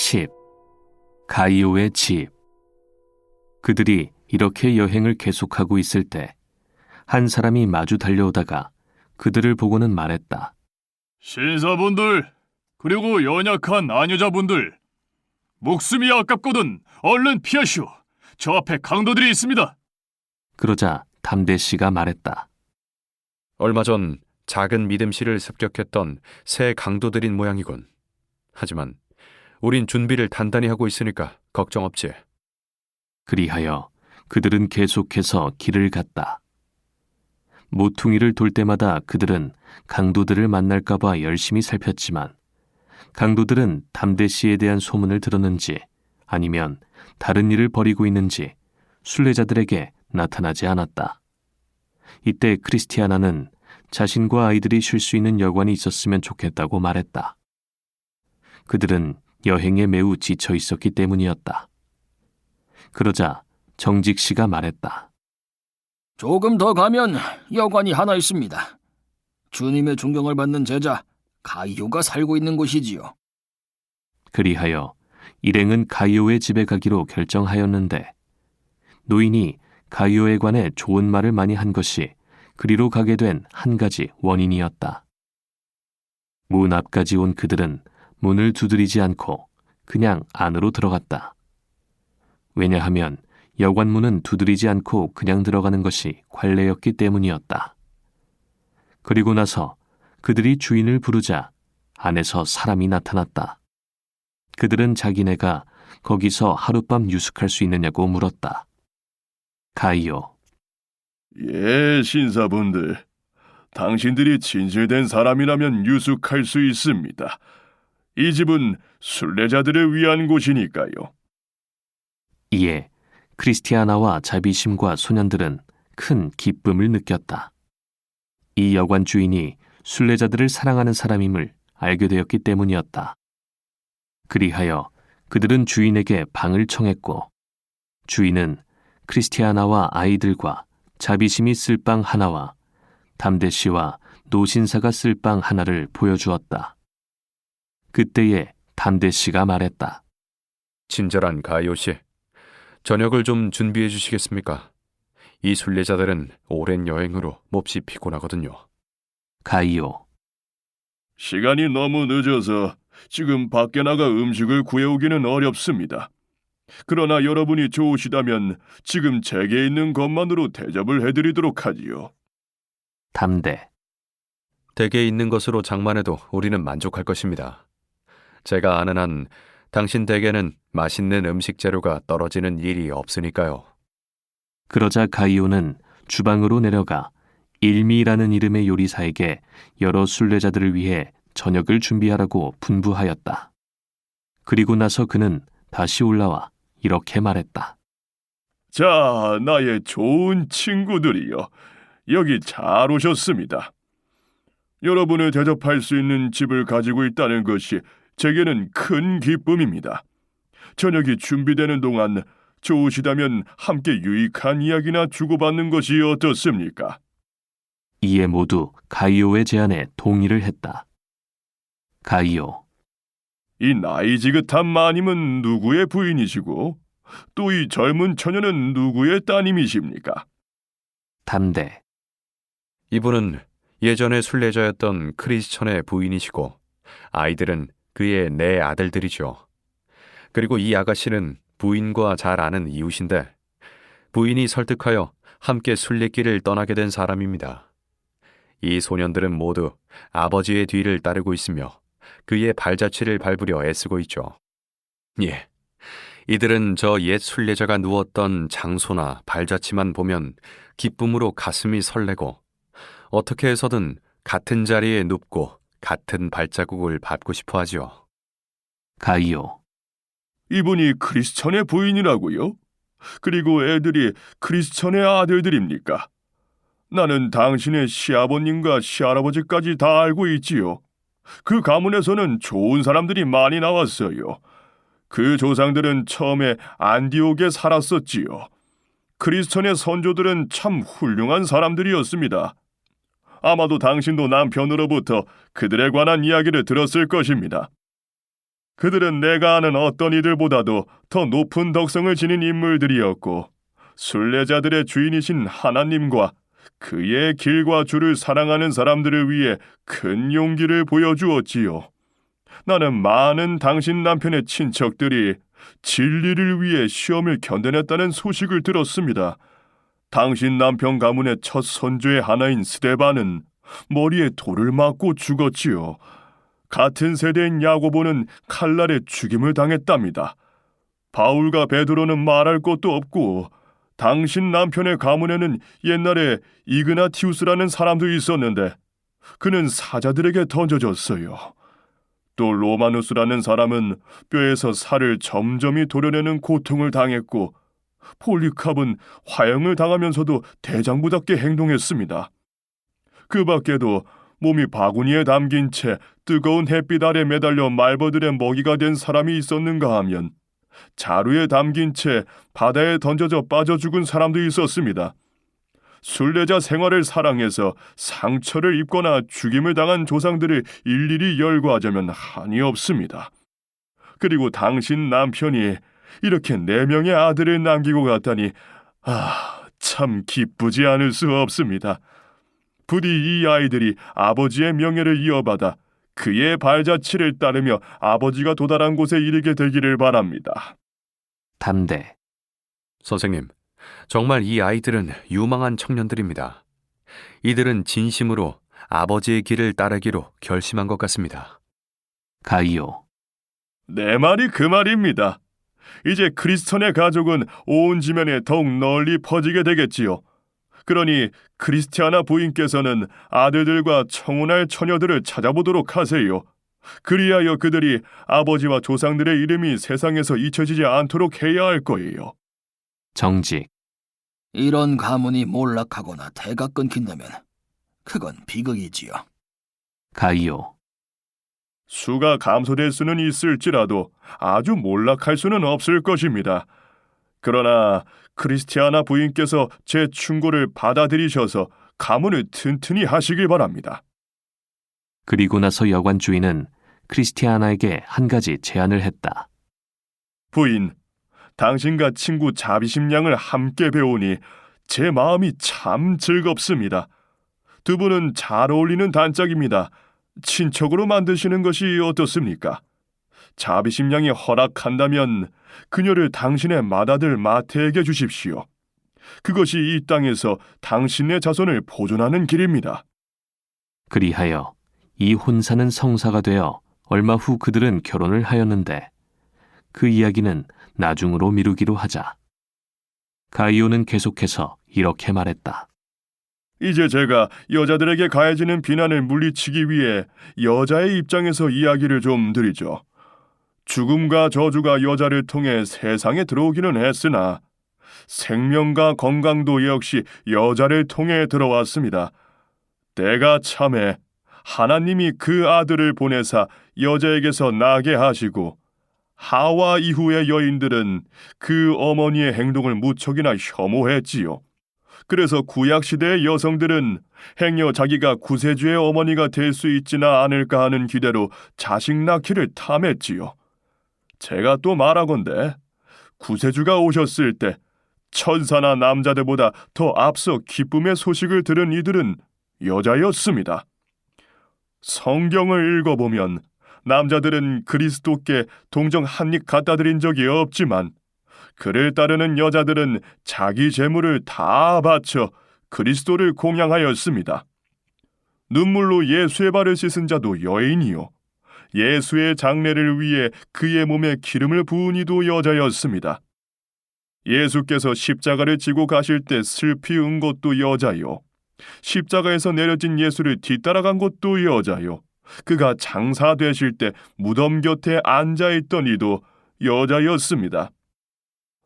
10. 가이오의 집. 그들이 이렇게 여행을 계속하고 있을 때 한 사람이 마주 달려오다가 그들을 보고는 말했다. 신사분들, 그리고 연약한 아녀자분들, 목숨이 아깝거든 얼른 피하시오. 저 앞에 강도들이 있습니다. 그러자 담대 씨가 말했다. 얼마 전 작은 믿음씨를 습격했던 새 강도들인 모양이군. 하지만 우린 준비를 단단히 하고 있으니까 걱정 없지. 그리하여 그들은 계속해서 길을 갔다. 모퉁이를 돌 때마다 그들은 강도들을 만날까 봐 열심히 살폈지만 강도들은 담대 씨에 대한 소문을 들었는지 아니면 다른 일을 벌이고 있는지 순례자들에게 나타나지 않았다. 이때 크리스티아나는 자신과 아이들이 쉴 수 있는 여관이 있었으면 좋겠다고 말했다. 그들은 여행에 매우 지쳐 있었기 때문이었다. 그러자 정직 씨가 말했다. 조금 더 가면 여관이 하나 있습니다. 주님의 존경을 받는 제자 가이오가 살고 있는 곳이지요. 그리하여 일행은 가이오의 집에 가기로 결정하였는데 노인이 가이오에 관해 좋은 말을 많이 한 것이 그리로 가게 된 한 가지 원인이었다. 문 앞까지 온 그들은 문을 두드리지 않고 그냥 안으로 들어갔다. 왜냐하면 여관문은 두드리지 않고 그냥 들어가는 것이 관례였기 때문이었다. 그리고 나서 그들이 주인을 부르자 안에서 사람이 나타났다. 그들은 자기네가 거기서 하룻밤 유숙할 수 있느냐고 물었다. 가이오. 예, 신사분들. 당신들이 진실된 사람이라면 유숙할 수 있습니다. 이 집은 순례자들을 위한 곳이니까요. 이에 크리스티아나와 자비심과 소년들은 큰 기쁨을 느꼈다. 이 여관 주인이 순례자들을 사랑하는 사람임을 알게 되었기 때문이었다. 그리하여 그들은 주인에게 방을 청했고 주인은 크리스티아나와 아이들과 자비심이 쓸 방 하나와 담대 씨와 노신사가 쓸 방 하나를 보여주었다. 그때에 담대 씨가 말했다. 친절한 가이오 씨, 저녁을 좀 준비해 주시겠습니까? 이 순례자들은 오랜 여행으로 몹시 피곤하거든요. 가이오. 시간이 너무 늦어서 지금 밖에 나가 음식을 구해오기는 어렵습니다. 그러나 여러분이 좋으시다면 지금 제게 있는 것만으로 대접을 해드리도록 하지요. 담대. 댁에 있는 것으로 장만해도 우리는 만족할 것입니다. 제가 아는 한 당신 댁에는 맛있는 음식 재료가 떨어지는 일이 없으니까요. 그러자 가이오는 주방으로 내려가 일미라는 이름의 요리사에게 여러 순례자들을 위해 저녁을 준비하라고 분부하였다. 그리고 나서 그는 다시 올라와 이렇게 말했다. 자, 나의 좋은 친구들이여. 여기 잘 오셨습니다. 여러분을 대접할 수 있는 집을 가지고 있다는 것이 제게는 큰 기쁨입니다. 저녁이 준비되는 동안 좋으시다면 함께 유익한 이야기나 주고받는 것이 어떻습니까? 이에 모두 가이오의 제안에 동의를 했다. 가이오. 이 나이 지긋한 마님은 누구의 부인이시고 또 이 젊은 처녀는 누구의 따님이십니까? 담대. 이분은 예전에 순례자였던 크리스천의 부인이시고 아이들은 그의 네 아들들이죠. 그리고 이 아가씨는 부인과 잘 아는 이웃인데 부인이 설득하여 함께 순례길을 떠나게 된 사람입니다. 이 소년들은 모두 아버지의 뒤를 따르고 있으며 그의 발자취를 밟으려 애쓰고 있죠. 예, 이들은 저 옛 순례자가 누웠던 장소나 발자취만 보면 기쁨으로 가슴이 설레고 어떻게 해서든 같은 자리에 눕고 같은 발자국을 밟고 싶어 하지요. 가이오. 이분이 크리스천의 부인이라고요? 그리고 애들이 크리스천의 아들들입니까? 나는 당신의 시아버님과 시할아버지까지 다 알고 있지요. 그 가문에서는 좋은 사람들이 많이 나왔어요. 그 조상들은 처음에 안디옥에 살았었지요. 크리스천의 선조들은 참 훌륭한 사람들이었습니다. 아마도 당신도 남편으로부터 그들에 관한 이야기를 들었을 것입니다. 그들은 내가 아는 어떤 이들보다도 더 높은 덕성을 지닌 인물들이었고 순례자들의 주인이신 하나님과 그의 길과 주를 사랑하는 사람들을 위해 큰 용기를 보여주었지요. 나는 많은 당신 남편의 친척들이 진리를 위해 시험을 견뎌냈다는 소식을 들었습니다. 당신 남편 가문의 첫 선조의 하나인 스데반은 머리에 돌을 맞고 죽었지요. 같은 세대인 야고보는 칼날에 죽임을 당했답니다. 바울과 베드로는 말할 것도 없고 당신 남편의 가문에는 옛날에 이그나티우스라는 사람도 있었는데 그는 사자들에게 던져졌어요. 또 로마누스라는 사람은 뼈에서 살을 점점이 도려내는 고통을 당했고 폴리캅은 화형을 당하면서도 대장부답게 행동했습니다. 그 밖에도 몸이 바구니에 담긴 채 뜨거운 햇빛 아래 매달려 말벌들의 먹이가 된 사람이 있었는가 하면 자루에 담긴 채 바다에 던져져 빠져 죽은 사람도 있었습니다. 순례자 생활을 사랑해서 상처를 입거나 죽임을 당한 조상들을 일일이 열거하자면 한이 없습니다. 그리고 당신 남편이 이렇게 4명의 아들을 남기고 갔다니 참 기쁘지 않을 수 없습니다. 부디 이 아이들이 아버지의 명예를 이어받아 그의 발자취를 따르며 아버지가 도달한 곳에 이르게 되기를 바랍니다. 담대. 선생님, 정말 이 아이들은 유망한 청년들입니다. 이들은 진심으로 아버지의 길을 따르기로 결심한 것 같습니다. 가이오. 내 말이 그 말입니다. 이제 크리스천의 가족은 온 지면에 더욱 널리 퍼지게 되겠지요. 그러니 크리스티아나 부인께서는 아들들과 청혼할 처녀들을 찾아보도록 하세요. 그리하여 그들이 아버지와 조상들의 이름이 세상에서 잊혀지지 않도록 해야 할 거예요. 정직. 이런 가문이 몰락하거나 대가 끊긴다면 그건 비극이지요. 가이오. 수가 감소될 수는 있을지라도 아주 몰락할 수는 없을 것입니다. 그러나 크리스티아나 부인께서 제 충고를 받아들이셔서 가문을 튼튼히 하시길 바랍니다. 그리고 나서 여관 주인은 크리스티아나에게 한 가지 제안을 했다. 부인, 당신과 친구 자비심 양을 함께 배우니 제 마음이 참 즐겁습니다. 두 분은 잘 어울리는 단짝입니다. 친척으로 만드시는 것이 어떻습니까? 자비심 양이 허락한다면 그녀를 당신의 맏아들 마태에게 주십시오. 그것이 이 땅에서 당신의 자손을 보존하는 길입니다. 그리하여 이 혼사는 성사가 되어 얼마 후 그들은 결혼을 하였는데 그 이야기는 나중으로 미루기로 하자. 가이오는 계속해서 이렇게 말했다. 이제 제가 여자들에게 가해지는 비난을 물리치기 위해 여자의 입장에서 이야기를 좀 드리죠. 죽음과 저주가 여자를 통해 세상에 들어오기는 했으나 생명과 건강도 역시 여자를 통해 들어왔습니다. 때가 참에 하나님이 그 아들을 보내사 여자에게서 나게 하시고 하와 이후의 여인들은 그 어머니의 행동을 무척이나 혐오했지요. 그래서 구약시대의 여성들은 행여 자기가 구세주의 어머니가 될 수 있지나 않을까 하는 기대로 자식 낳기를 탐했지요. 제가 또 말하건대 구세주가 오셨을 때 천사나 남자들보다 더 앞서 기쁨의 소식을 들은 이들은 여자였습니다. 성경을 읽어보면 남자들은 그리스도께 동정 한 입 갖다 드린 적이 없지만 그를 따르는 여자들은 자기 재물을 다 바쳐 그리스도를 공양하였습니다. 눈물로 예수의 발을 씻은 자도 여인이요 예수의 장례를 위해 그의 몸에 기름을 부은 이도 여자였습니다. 예수께서 십자가를 지고 가실 때 슬피 은 것도 여자요 십자가에서 내려진 예수를 뒤따라간 것도 여자요 그가 장사되실 때 무덤 곁에 앉아있던 이도 여자였습니다.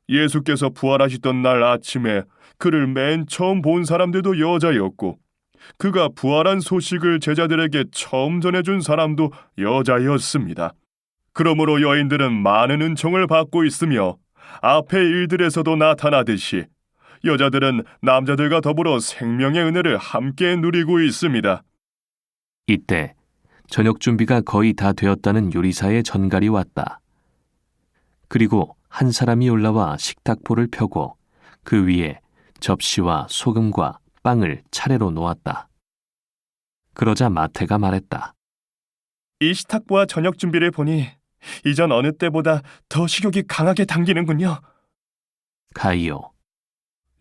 예수께서 부활하시던 날 아침에 그를 맨 처음 본 사람들도 여자였고 그가 부활한 소식을 제자들에게 처음 전해준 사람도 여자였습니다. 그러므로 여인들은 많은 은총을 받고 있으며 앞의 일들에서도 나타나듯이 여자들은 남자들과 더불어 생명의 은혜를 함께 누리고 있습니다. 이때 저녁 준비가 거의 다 되었다는 요리사의 전갈이 왔다. 그리고 한 사람이 올라와 식탁보를 펴고 그 위에 접시와 소금과 빵을 차례로 놓았다. 그러자 마태가 말했다. 이 식탁보와 저녁 준비를 보니 이전 어느 때보다 더 식욕이 강하게 당기는군요. 가이오,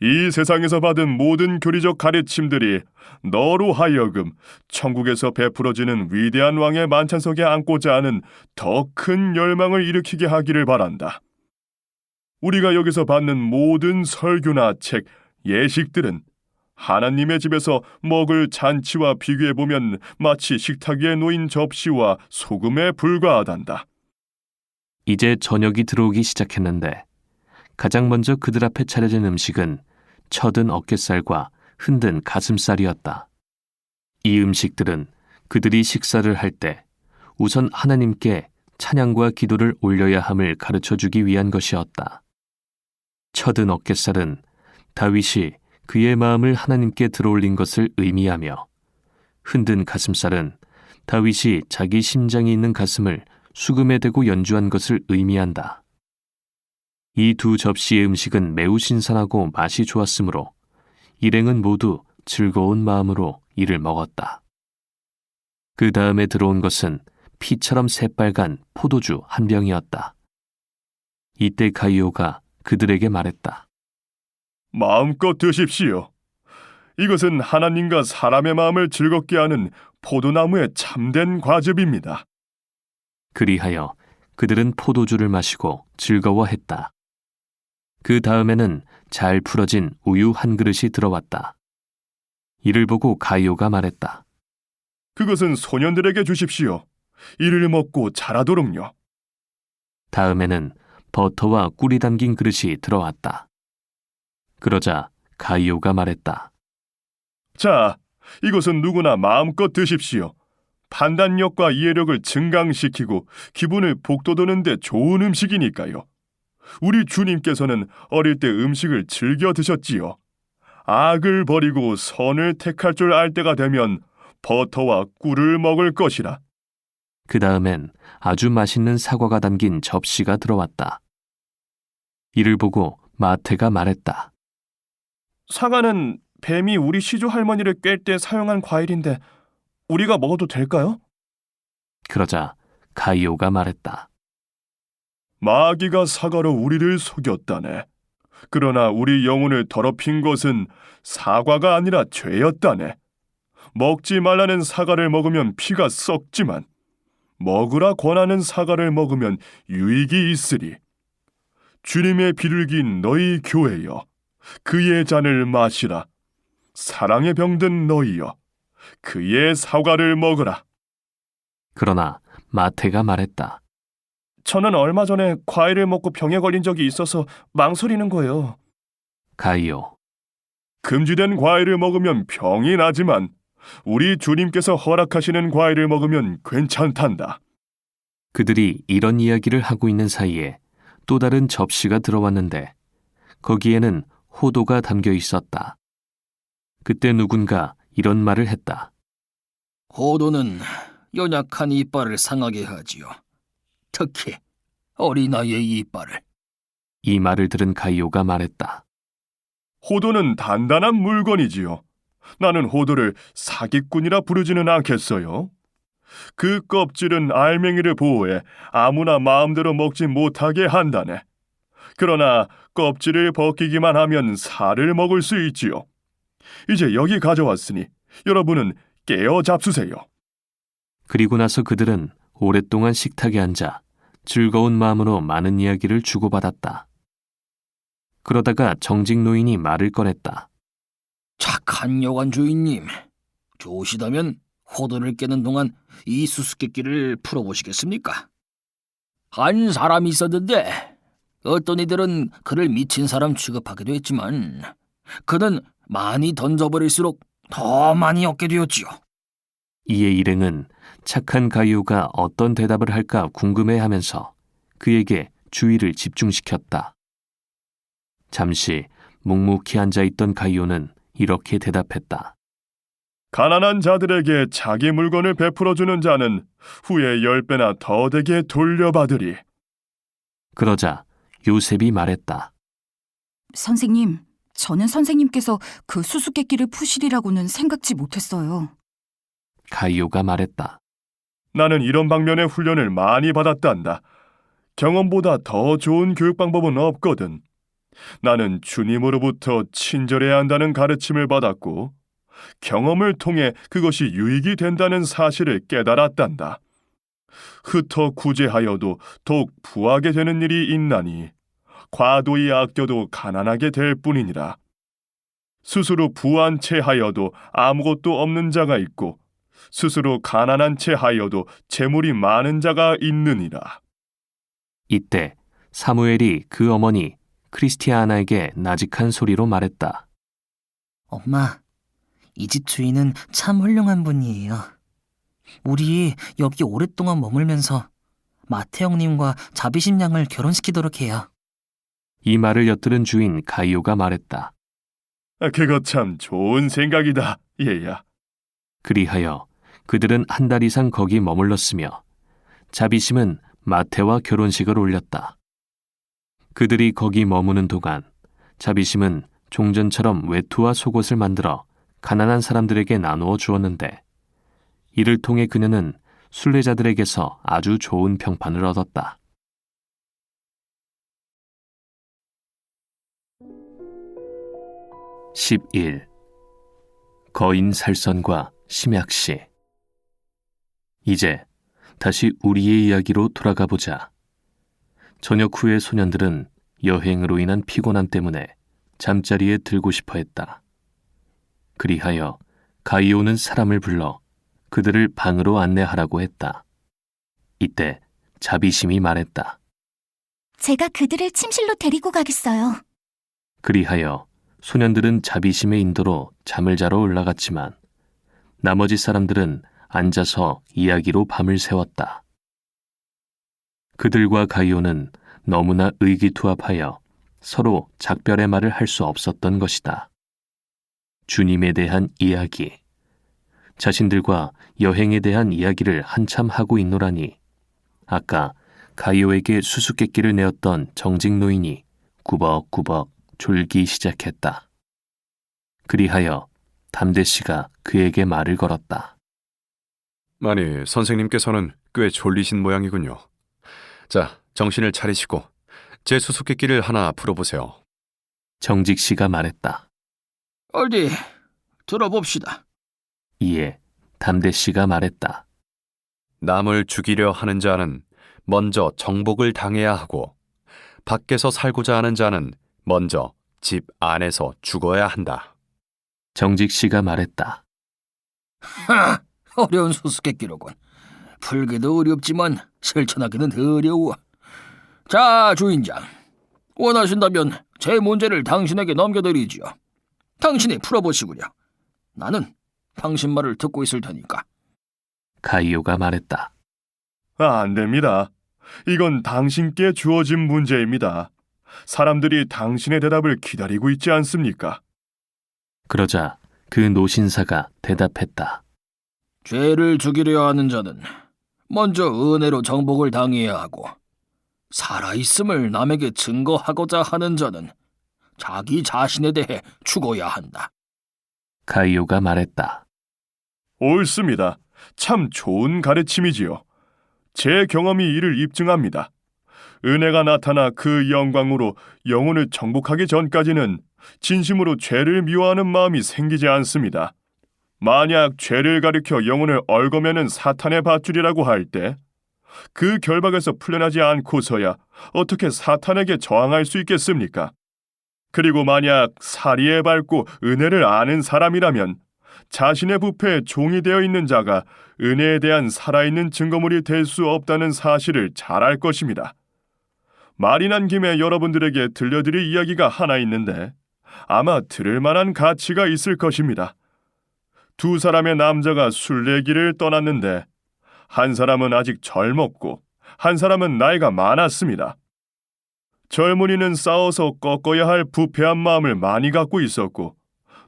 이 세상에서 받은 모든 교리적 가르침들이 너로 하여금 천국에서 베풀어지는 위대한 왕의 만찬석에 앉고자 하는 더 큰 열망을 일으키게 하기를 바란다. 우리가 여기서 받는 모든 설교나 책, 예식들은 하나님의 집에서 먹을 잔치와 비교해보면 마치 식탁 위에 놓인 접시와 소금에 불과하단다. 이제 저녁이 들어오기 시작했는데 가장 먼저 그들 앞에 차려진 음식은 처든 어깨살과 흔든 가슴살이었다. 이 음식들은 그들이 식사를 할 때 우선 하나님께 찬양과 기도를 올려야 함을 가르쳐주기 위한 것이었다. 처든 어깨살은 다윗이 그의 마음을 하나님께 들어올린 것을 의미하며 흔든 가슴살은 다윗이 자기 심장이 있는 가슴을 수금에 대고 연주한 것을 의미한다. 이 두 접시의 음식은 매우 신선하고 맛이 좋았으므로 일행은 모두 즐거운 마음으로 이를 먹었다. 그 다음에 들어온 것은 피처럼 새빨간 포도주 한 병이었다. 이때 가이오가 그들에게 말했다. 마음껏 드십시오. 이것은 하나님과 사람의 마음을 즐겁게 하는 포도나무의 참된 과즙입니다. 그리하여 그들은 포도주를 마시고 즐거워했다. 그 다음에는 잘 풀어진 우유 한 그릇이 들어왔다. 이를 보고 가이오가 말했다. 그것은 소년들에게 주십시오. 이를 먹고 자라도록요. 다음에는 버터와 꿀이 담긴 그릇이 들어왔다. 그러자 가이오가 말했다. 자, 이것은 누구나 마음껏 드십시오. 판단력과 이해력을 증강시키고 기분을 북돋우는 데 좋은 음식이니까요. 우리 주님께서는 어릴 때 음식을 즐겨 드셨지요. 악을 버리고 선을 택할 줄 알 때가 되면 버터와 꿀을 먹을 것이라. 그 다음엔 아주 맛있는 사과가 담긴 접시가 들어왔다. 이를 보고 마태가 말했다. 사과는 뱀이 우리 시조 할머니를 깰 때 사용한 과일인데 우리가 먹어도 될까요? 그러자 가이오가 말했다. 마귀가 사과로 우리를 속였다네. 그러나 우리 영혼을 더럽힌 것은 사과가 아니라 죄였다네. 먹지 말라는 사과를 먹으면 피가 썩지만 먹으라 권하는 사과를 먹으면 유익이 있으리. 주님의 피를 긴 너희 교회여, 그의 잔을 마시라. 사랑에 병든 너희여, 그의 사과를 먹으라. 그러나 마태가 말했다. 저는 얼마 전에 과일을 먹고 병에 걸린 적이 있어서 망설이는 거예요. 가이오, 금지된 과일을 먹으면 병이 나지만 우리 주님께서 허락하시는 과일을 먹으면 괜찮단다. 그들이 이런 이야기를 하고 있는 사이에 또 다른 접시가 들어왔는데 거기에는 호도가 담겨 있었다. 그때 누군가 이런 말을 했다. 호도는 연약한 이빨을 상하게 하지요. 특히 어린아이의 이빨을. 이 말을 들은 가이오가 말했다. 호도는 단단한 물건이지요. 나는 호도를 사기꾼이라 부르지는 않겠어요. 그 껍질은 알맹이를 보호해 아무나 마음대로 먹지 못하게 한다네. 그러나 껍질을 벗기기만 하면 살을 먹을 수 있지요. 이제 여기 가져왔으니 여러분은 깨어 잡수세요. 그리고 나서 그들은 오랫동안 식탁에 앉아 즐거운 마음으로 많은 이야기를 주고받았다. 그러다가 정직 노인이 말을 꺼냈다. 착한 여관 주인님, 좋으시다면 호도를 깨는 동안 이 수수께끼를 풀어보시겠습니까? 한 사람이 있었는데 어떤 이들은 그를 미친 사람 취급하기도 했지만 그는 많이 던져버릴수록 더 많이 얻게 되었지요. 이에 일행은 착한 가이오가 어떤 대답을 할까 궁금해하면서 그에게 주의를 집중시켰다. 잠시 묵묵히 앉아있던 가이오는 이렇게 대답했다. 가난한 자들에게 자기 물건을 베풀어주는 자는 후에 10배나 더되게 돌려받으리. 그러자 요셉이 말했다. 선생님, 저는 선생님께서 그 수수께끼를 푸시리라고는 생각지 못했어요. 가이오가 말했다. 나는 이런 방면의 훈련을 많이 받았단다. 경험보다 더 좋은 교육 방법은 없거든. 나는 주님으로부터 친절해야 한다는 가르침을 받았고 경험을 통해 그것이 유익이 된다는 사실을 깨달았단다. 흩어 구제하여도 더욱 부하게 되는 일이 있나니 과도히 아껴도 가난하게 될 뿐이니라. 스스로 부한 채 하여도 아무것도 없는 자가 있고 스스로 가난한 채 하여도 재물이 많은 자가 있느니라. 이때 사무엘이 그 어머니 크리스티아나에게 나직한 소리로 말했다. 엄마, 이 집 주인은 참 훌륭한 분이에요. 우리 여기 오랫동안 머물면서 마태 형님과 자비심 양을 결혼시키도록 해요. 이 말을 엿들은 주인 가이오가 말했다. 그거 참 좋은 생각이다, 얘야. 그리하여 그들은 한 달 이상 거기 머물렀으며 자비심은 마태와 결혼식을 올렸다. 그들이 거기 머무는 동안 자비심은 종전처럼 외투와 속옷을 만들어 가난한 사람들에게 나누어 주었는데 이를 통해 그녀는 순례자들에게서 아주 좋은 평판을 얻었다. (11) 거인 살선과 심약시. 이제 다시 우리의 이야기로 돌아가 보자. 저녁 후에 소년들은 여행으로 인한 피곤함 때문에 잠자리에 들고 싶어 했다. 그리하여 가이오는 사람을 불러 그들을 방으로 안내하라고 했다. 이때 자비심이 말했다. 제가 그들을 침실로 데리고 가겠어요. 그리하여 소년들은 자비심의 인도로 잠을 자러 올라갔지만 나머지 사람들은 앉아서 이야기로 밤을 새웠다. 그들과 가이오는 너무나 의기투합하여 서로 작별의 말을 할 수 없었던 것이다. 주님에 대한 이야기, 자신들과 여행에 대한 이야기를 한참 하고 있노라니 아까 가이오에게 수수께끼를 내었던 정직 노인이 구벅구벅 졸기 시작했다. 그리하여 담대 씨가 그에게 말을 걸었다. 아니, 선생님께서는 꽤 졸리신 모양이군요. 자, 정신을 차리시고 제 수수께끼를 하나 풀어보세요. 정직 씨가 말했다. 어디 들어봅시다. 이에 담대 씨가 말했다. 남을 죽이려 하는 자는 먼저 정복을 당해야 하고 밖에서 살고자 하는 자는 먼저 집 안에서 죽어야 한다. 정직 씨가 말했다. 하, 어려운 수수께끼로군. 풀기도 어렵지만 실천하기는 더 어려워. 자, 주인장. 원하신다면 제 문제를 당신에게 넘겨드리지요. 당신이 풀어보시구려. 나는 당신 말을 듣고 있을 테니까. 가이오가 말했다. 안 됩니다. 이건 당신께 주어진 문제입니다. 사람들이 당신의 대답을 기다리고 있지 않습니까? 그러자 그 노신사가 대답했다. 죄를 죽이려 하는 자는 먼저 은혜로 정복을 당해야 하고 살아있음을 남에게 증거하고자 하는 자는 자기 자신에 대해 죽어야 한다. 가이오가 말했다. 옳습니다. 참 좋은 가르침이지요. 제 경험이 이를 입증합니다. 은혜가 나타나 그 영광으로 영혼을 정복하기 전까지는 진심으로 죄를 미워하는 마음이 생기지 않습니다. 만약 죄를 가리켜 영혼을 얽어매는 사탄의 밧줄이라고 할 때 그 결박에서 풀려나지 않고서야 어떻게 사탄에게 저항할 수 있겠습니까? 그리고 만약 사리에 밟고 은혜를 아는 사람이라면 자신의 부패에 종이 되어 있는 자가 은혜에 대한 살아있는 증거물이 될 수 없다는 사실을 잘 알 것입니다. 말이 난 김에 여러분들에게 들려드릴 이야기가 하나 있는데 아마 들을 만한 가치가 있을 것입니다. 두 사람의 남자가 순례길을 떠났는데 한 사람은 아직 젊었고 한 사람은 나이가 많았습니다. 젊은이는 싸워서 꺾어야 할 부패한 마음을 많이 갖고 있었고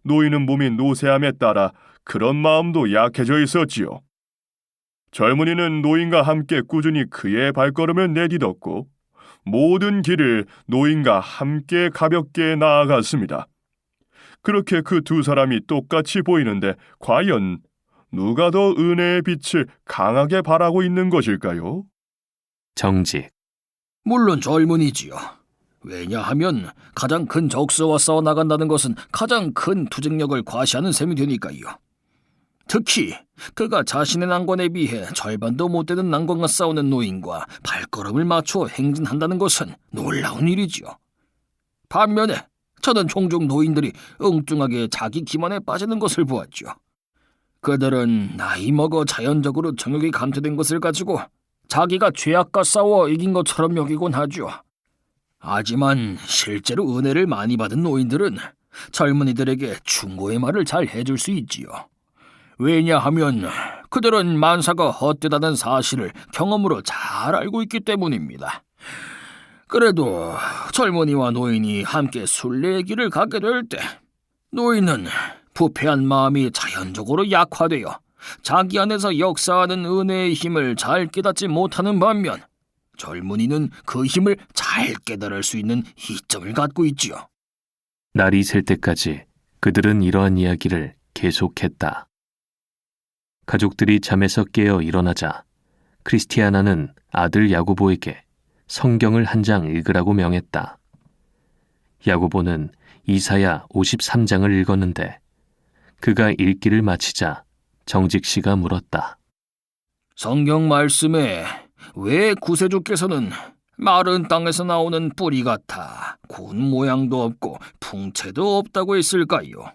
노인은 몸이 노쇠함에 따라 그런 마음도 약해져 있었지요. 젊은이는 노인과 함께 꾸준히 그의 발걸음을 내딛었고 모든 길을 노인과 함께 가볍게 나아갔습니다. 그렇게 그 두 사람이 똑같이 보이는데 과연 누가 더 은혜의 빛을 강하게 발하고 있는 것일까요? 정직. 물론 젊은이지요. 왜냐하면 가장 큰 적수와 싸워 나간다는 것은 가장 큰 투쟁력을 과시하는 셈이 되니까요. 특히 그가 자신의 난관에 비해 절반도 못 되는 난관과 싸우는 노인과 발걸음을 맞추어 행진한다는 것은 놀라운 일이지요. 반면에 저는 종종 노인들이 엉뚱하게 자기 기만에 빠지는 것을 보았죠. 그들은 나이 먹어 자연적으로 정욕이 감퇴된 것을 가지고 자기가 죄악과 싸워 이긴 것처럼 여기곤 하죠. 하지만 실제로 은혜를 많이 받은 노인들은 젊은이들에게 충고의 말을 잘 해줄 수 있지요. 왜냐하면 그들은 만사가 헛되다는 사실을 경험으로 잘 알고 있기 때문입니다. 그래도 젊은이와 노인이 함께 순례의 길을 가게 될 때 노인은 부패한 마음이 자연적으로 약화되어 자기 안에서 역사하는 은혜의 힘을 잘 깨닫지 못하는 반면 젊은이는 그 힘을 잘 깨달을 수 있는 이점을 갖고 있지요. 날이 셀 때까지 그들은 이러한 이야기를 계속했다. 가족들이 잠에서 깨어 일어나자 크리스티아나는 아들 야고보에게 성경을 한 장 읽으라고 명했다. 야고보는 이사야 53장을 읽었는데 그가 읽기를 마치자 정직 씨가 물었다. 성경 말씀에 왜 구세주께서는 마른 땅에서 나오는 뿌리 같아 군 모양도 없고 풍채도 없다고 했을까요?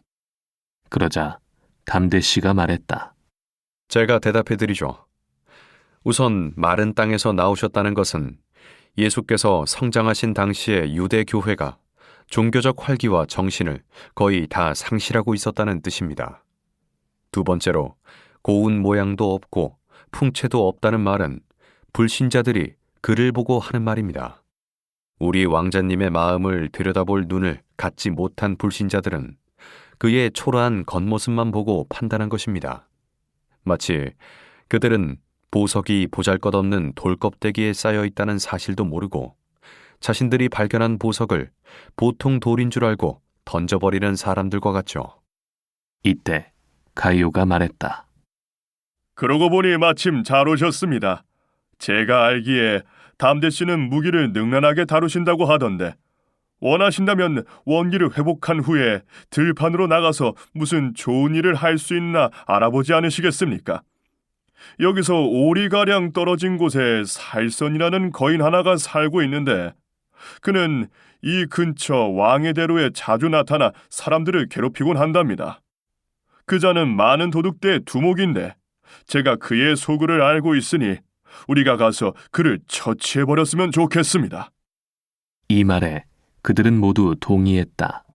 그러자 담대 씨가 말했다. 제가 대답해드리죠. 우선 마른 땅에서 나오셨다는 것은 예수께서 성장하신 당시의 유대 교회가 종교적 활기와 정신을 거의 다 상실하고 있었다는 뜻입니다. 두 번째로 고운 모양도 없고 풍채도 없다는 말은 불신자들이 그를 보고 하는 말입니다. 우리 왕자님의 마음을 들여다볼 눈을 갖지 못한 불신자들은 그의 초라한 겉모습만 보고 판단한 것입니다. 마치 그들은 보석이 보잘것없는 돌껍데기에 쌓여 있다는 사실도 모르고 자신들이 발견한 보석을 보통 돌인 줄 알고 던져버리는 사람들과 같죠. 이때 가이오가 말했다. 그러고 보니 마침 잘 오셨습니다. 제가 알기에 담대 씨는 무기를 능란하게 다루신다고 하던데 원하신다면 원기를 회복한 후에 들판으로 나가서 무슨 좋은 일을 할 수 있나 알아보지 않으시겠습니까? 여기서 오리가량 떨어진 곳에 살선이라는 거인 하나가 살고 있는데 그는 이 근처 왕의 대로에 자주 나타나 사람들을 괴롭히곤 한답니다. 그자는 많은 도둑대의 두목인데 제가 그의 소굴을 알고 있으니 우리가 가서 그를 처치해버렸으면 좋겠습니다. 이 말에 그들은 모두 동의했다.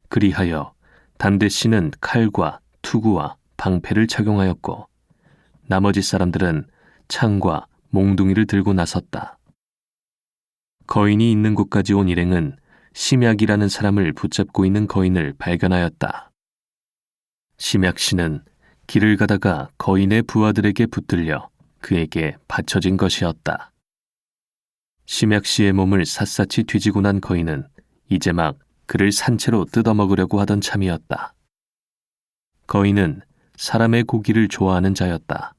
그리하여 담대 씨는 칼과 투구와 방패를 착용하였고 나머지 사람들은 창과 몽둥이를 들고 나섰다. 거인이 있는 곳까지 온 일행은 심약이라는 사람을 붙잡고 있는 거인을 발견하였다. 심약 씨는 길을 가다가 거인의 부하들에게 붙들려 그에게 받쳐진 것이었다. 심약 씨의 몸을 샅샅이 뒤지고 난 거인은 이제 막 그를 산채로 뜯어먹으려고 하던 참이었다. 거인은 사람의 고기를 좋아하는 자였다.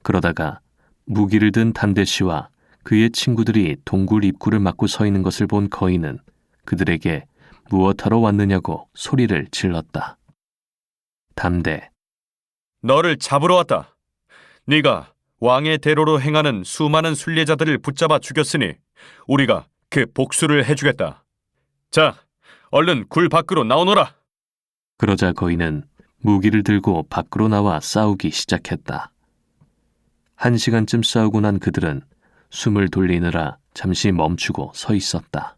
그러다가 무기를 든 담대 씨와 그의 친구들이 동굴 입구를 막고 서 있는 것을 본 거인은 그들에게 무엇하러 왔느냐고 소리를 질렀다. 담대, 너를 잡으러 왔다. 네가 왕의 대로로 행하는 수많은 순례자들을 붙잡아 죽였으니 우리가 그 복수를 해주겠다. 자, 얼른 굴 밖으로 나오너라. 그러자 거인은 무기를 들고 밖으로 나와 싸우기 시작했다. 1시간쯤 싸우고 난 그들은 숨을 돌리느라 잠시 멈추고 서 있었다.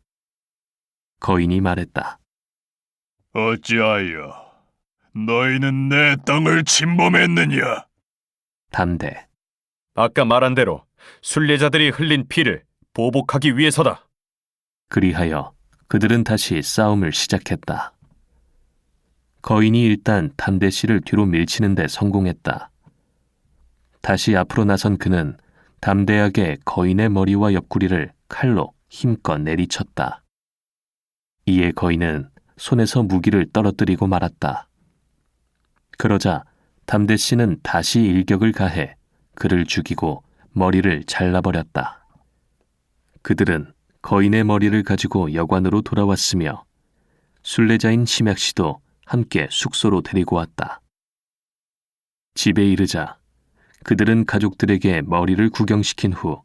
거인이 말했다. 어찌하여 너희는 내 땅을 침범했느냐? 담대, 아까 말한 대로 순례자들이 흘린 피를 보복하기 위해서다. 그리하여 그들은 다시 싸움을 시작했다. 거인이 일단 담대 씨를 뒤로 밀치는 데 성공했다. 다시 앞으로 나선 그는 담대하게 거인의 머리와 옆구리를 칼로 힘껏 내리쳤다. 이에 거인은 손에서 무기를 떨어뜨리고 말았다. 그러자 담대 씨는 다시 일격을 가해 그를 죽이고 머리를 잘라버렸다. 그들은 거인의 머리를 가지고 여관으로 돌아왔으며 순례자인 심약 씨도 함께 숙소로 데리고 왔다. 집에 이르자 그들은 가족들에게 머리를 구경시킨 후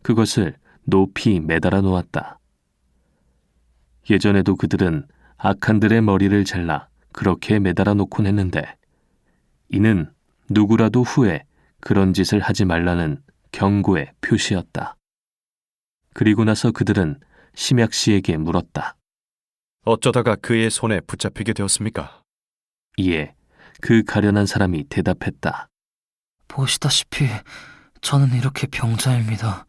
그것을 높이 매달아 놓았다. 예전에도 그들은 악한들의 머리를 잘라 그렇게 매달아 놓곤 했는데 이는 누구라도 후에 그런 짓을 하지 말라는 경고의 표시였다. 그리고 나서 그들은 심약 씨에게 물었다. 어쩌다가 그의 손에 붙잡히게 되었습니까? 이에 그 가련한 사람이 대답했다. 보시다시피 저는 이렇게 병자입니다.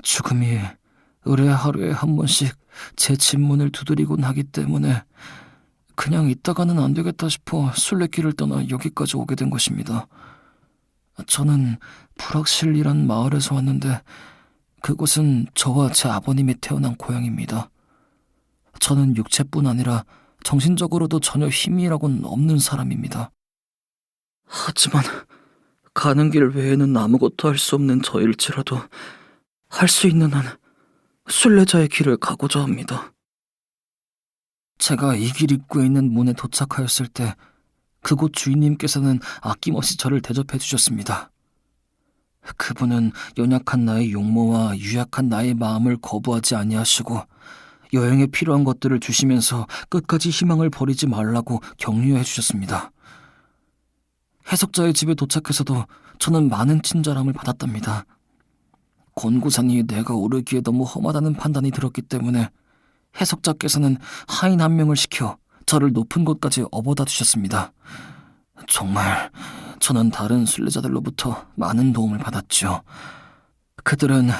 죽음이 의뢰 하루에 한 번씩 제 집문을 두드리곤 하기 때문에 그냥 있다가는 안 되겠다 싶어 순례길을 떠나 여기까지 오게 된 것입니다. 저는 불악실이란 마을에서 왔는데 그곳은 저와 제 아버님이 태어난 고향입니다. 저는 육체뿐 아니라 정신적으로도 전혀 힘이라고는 없는 사람입니다. 하지만 가는 길 외에는 아무것도 할 수 없는 저일지라도 할 수 있는 한 순례자의 길을 가고자 합니다. 제가 이 길 입구에 있는 문에 도착하였을 때 그곳 주인님께서는 아낌없이 저를 대접해 주셨습니다. 그분은 연약한 나의 용모와 유약한 나의 마음을 거부하지 아니하시고 여행에 필요한 것들을 주시면서 끝까지 희망을 버리지 말라고 격려해 주셨습니다. 해석자의 집에 도착해서도 저는 많은 친절함을 받았답니다. 곤고산이 내가 오르기에 너무 험하다는 판단이 들었기 때문에 해석자께서는 하인 한 명을 시켜 저를 높은 곳까지 업어다 주셨습니다. 정말 저는 다른 순례자들로부터 많은 도움을 받았죠. 그들은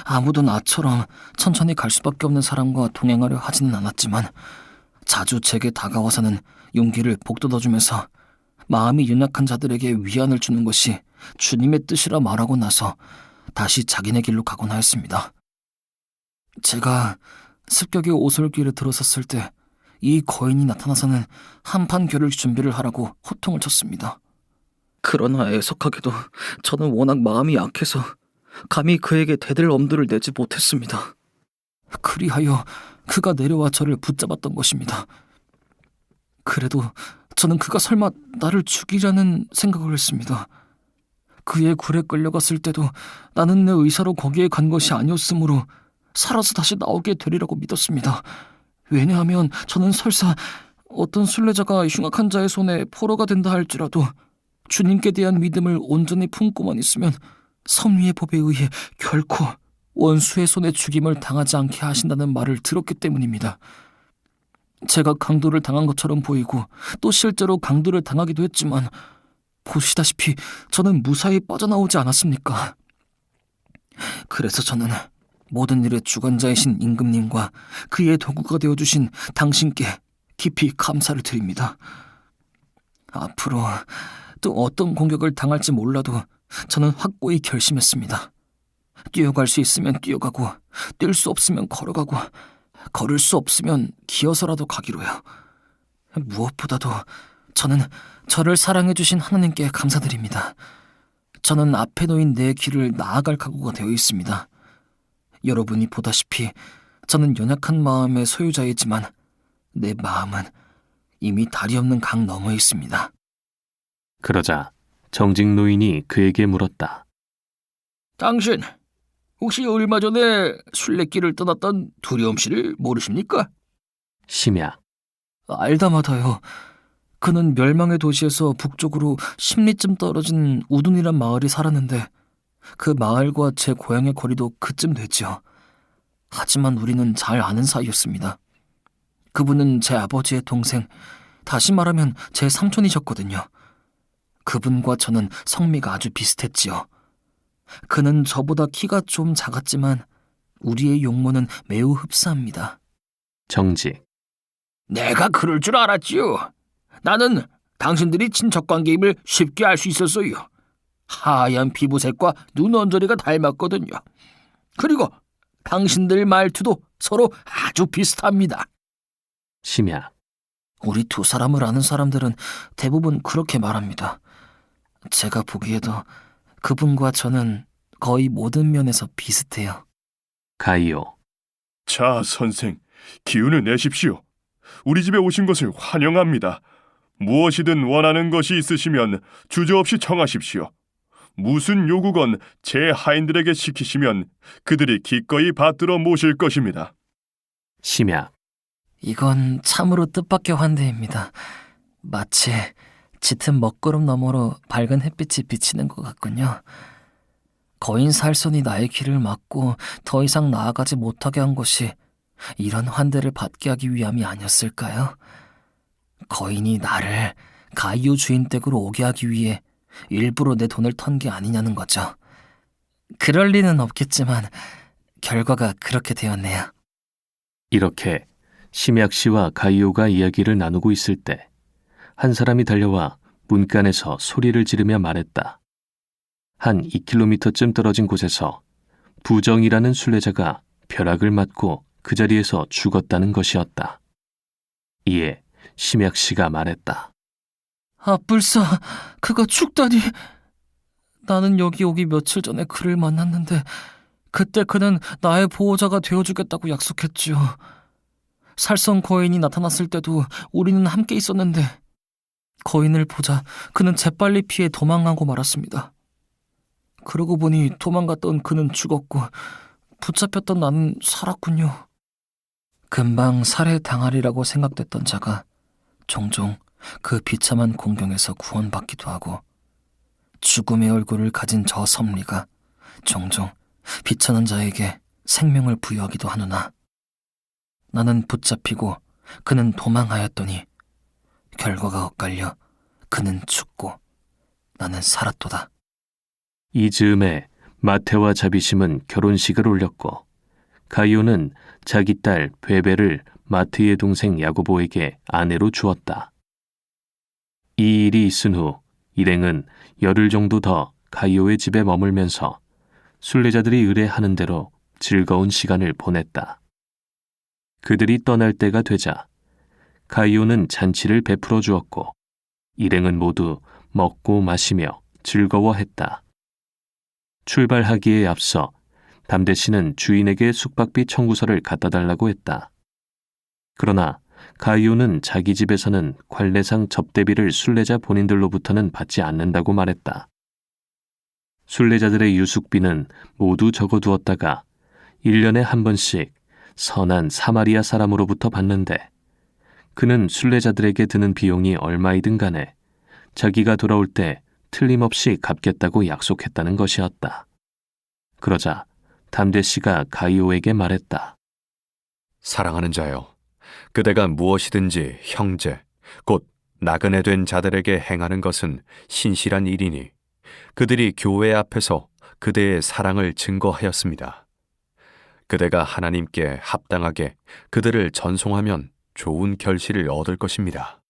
아무도 나처럼 천천히 갈 수밖에 없는 사람과 동행하려 하지는 않았지만 자주 제게 다가와서는 용기를 북돋아주면서 마음이 연약한 자들에게 위안을 주는 것이 주님의 뜻이라 말하고 나서 다시 자기네 길로 가곤 하였습니다. 제가 습격의 오솔길에 들어섰을 때 이 거인이 나타나서는 한판 겨룰 준비를 하라고 호통을 쳤습니다. 그러나 애석하게도 저는 워낙 마음이 약해서 감히 그에게 대들 엄두를 내지 못했습니다. 그리하여 그가 내려와 저를 붙잡았던 것입니다. 그래도 저는 그가 설마 나를 죽이려는 생각을 했습니다. 그의 굴에 끌려갔을 때도 나는 내 의사로 거기에 간 것이 아니었으므로 살아서 다시 나오게 되리라고 믿었습니다. 왜냐하면 저는 설사 어떤 순례자가 흉악한 자의 손에 포로가 된다 할지라도 주님께 대한 믿음을 온전히 품고만 있으면 섭리의 법에 의해 결코 원수의 손에 죽임을 당하지 않게 하신다는 말을 들었기 때문입니다. 제가 강도를 당한 것처럼 보이고 또 실제로 강도를 당하기도 했지만 보시다시피 저는 무사히 빠져나오지 않았습니까? 그래서 저는 모든 일의 주관자이신 임금님과 그의 도구가 되어주신 당신께 깊이 감사를 드립니다. 앞으로 또 어떤 공격을 당할지 몰라도 저는 확고히 결심했습니다. 뛰어갈 수 있으면 뛰어가고 뛸 수 없으면 걸어가고 걸을 수 없으면 기어서라도 가기로요. 무엇보다도 저는 저를 사랑해주신 하나님께 감사드립니다. 저는 앞에 놓인 내 길을 나아갈 각오가 되어 있습니다. 여러분이 보다시피 저는 연약한 마음의 소유자이지만 내 마음은 이미 다리 없는 강 너머에 있습니다. 그러자 정직 노인이 그에게 물었다. 당신 혹시 얼마 전에 순례길을 떠났던 두려움 씨를 모르십니까? 심약. 알다마다요. 그는 멸망의 도시에서 북쪽으로 10리쯤 떨어진 우둔이란 마을이 살았는데 그 마을과 제 고향의 거리도 그쯤 되지요. 하지만 우리는 잘 아는 사이였습니다. 그분은 제 아버지의 동생, 다시 말하면 제 삼촌이셨거든요. 그분과 저는 성미가 아주 비슷했지요. 그는 저보다 키가 좀 작았지만 우리의 용모는 매우 흡사합니다. 정직. 내가 그럴 줄 알았지요. 나는 당신들이 친척관계임을 쉽게 알 수 있었어요. 하얀 피부색과 눈 언저리가 닮았거든요. 그리고 당신들 말투도 서로 아주 비슷합니다. 심야. 우리 두 사람을 아는 사람들은 대부분 그렇게 말합니다. 제가 보기에도 그분과 저는 거의 모든 면에서 비슷해요. 가이오. 자, 선생, 기운을 내십시오. 우리 집에 오신 것을 환영합니다. 무엇이든 원하는 것이 있으시면 주저없이 청하십시오. 무슨 요구건 제 하인들에게 시키시면 그들이 기꺼이 받들어 모실 것입니다. 심야. 이건 참으로 뜻밖의 환대입니다. 마치 짙은 먹구름 너머로 밝은 햇빛이 비치는 것 같군요. 거인 살손이 나의 길을 막고 더 이상 나아가지 못하게 한 것이 이런 환대를 받게 하기 위함이 아니었을까요? 거인이 나를 가이오 주인 댁으로 오게 하기 위해 일부러 내 돈을 턴 게 아니냐는 거죠. 그럴 리는 없겠지만 결과가 그렇게 되었네요. 이렇게 심약 씨와 가이오가 이야기를 나누고 있을 때 한 사람이 달려와 문간에서 소리를 지르며 말했다. 한 2km쯤 떨어진 곳에서 부정이라는 순례자가 벼락을 맞고 그 자리에서 죽었다는 것이었다. 이에 심약 씨가 말했다. 불사, 그가 죽다니. 나는 여기 오기 며칠 전에 그를 만났는데 그때 그는 나의 보호자가 되어주겠다고 약속했지요. 살성 거인이 나타났을 때도 우리는 함께 있었는데 거인을 보자 그는 재빨리 피해 도망가고 말았습니다. 그러고 보니 도망갔던 그는 죽었고 붙잡혔던 나는 살았군요. 금방 살해당하리라고 생각됐던 자가 종종 그 비참한 공경에서 구원받기도 하고 죽음의 얼굴을 가진 저 섭리가 종종 비천한 자에게 생명을 부여하기도 하노나 나는 붙잡히고 그는 도망하였더니 결과가 엇갈려 그는 죽고 나는 살았도다. 이 즈음에 마테와 자비심은 결혼식을 올렸고 가이오는 자기 딸 베베를 마트의 동생 야고보에게 아내로 주었다. 이 일이 있은 후 일행은 열흘 정도 더 가이오의 집에 머물면서 순례자들이 의뢰하는 대로 즐거운 시간을 보냈다. 그들이 떠날 때가 되자 가이오는 잔치를 베풀어 주었고 일행은 모두 먹고 마시며 즐거워했다. 출발하기에 앞서 담대 씨는 주인에게 숙박비 청구서를 갖다 달라고 했다. 그러나 가이오는 자기 집에서는 관례상 접대비를 순례자 본인들로부터는 받지 않는다고 말했다. 순례자들의 유숙비는 모두 적어두었다가 1년에 한 번씩 선한 사마리아 사람으로부터 받는데 그는 순례자들에게 드는 비용이 얼마이든 간에 자기가 돌아올 때 틀림없이 갚겠다고 약속했다는 것이었다. 그러자 담대 씨가 가이오에게 말했다. 사랑하는 자여, 그대가 무엇이든지 형제, 곧 나그네 된 자들에게 행하는 것은 신실한 일이니 그들이 교회 앞에서 그대의 사랑을 증거하였습니다. 그대가 하나님께 합당하게 그들을 전송하면 좋은 결실을 얻을 것입니다.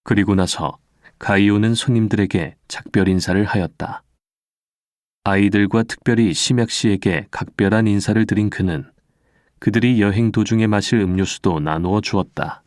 그리고 나서 가이오는 손님들에게 작별 인사를 하였다. 아이들과 특별히 심약 씨에게 각별한 인사를 드린 그는 그들이 여행 도중에 마실 음료수도 나누어 주었다.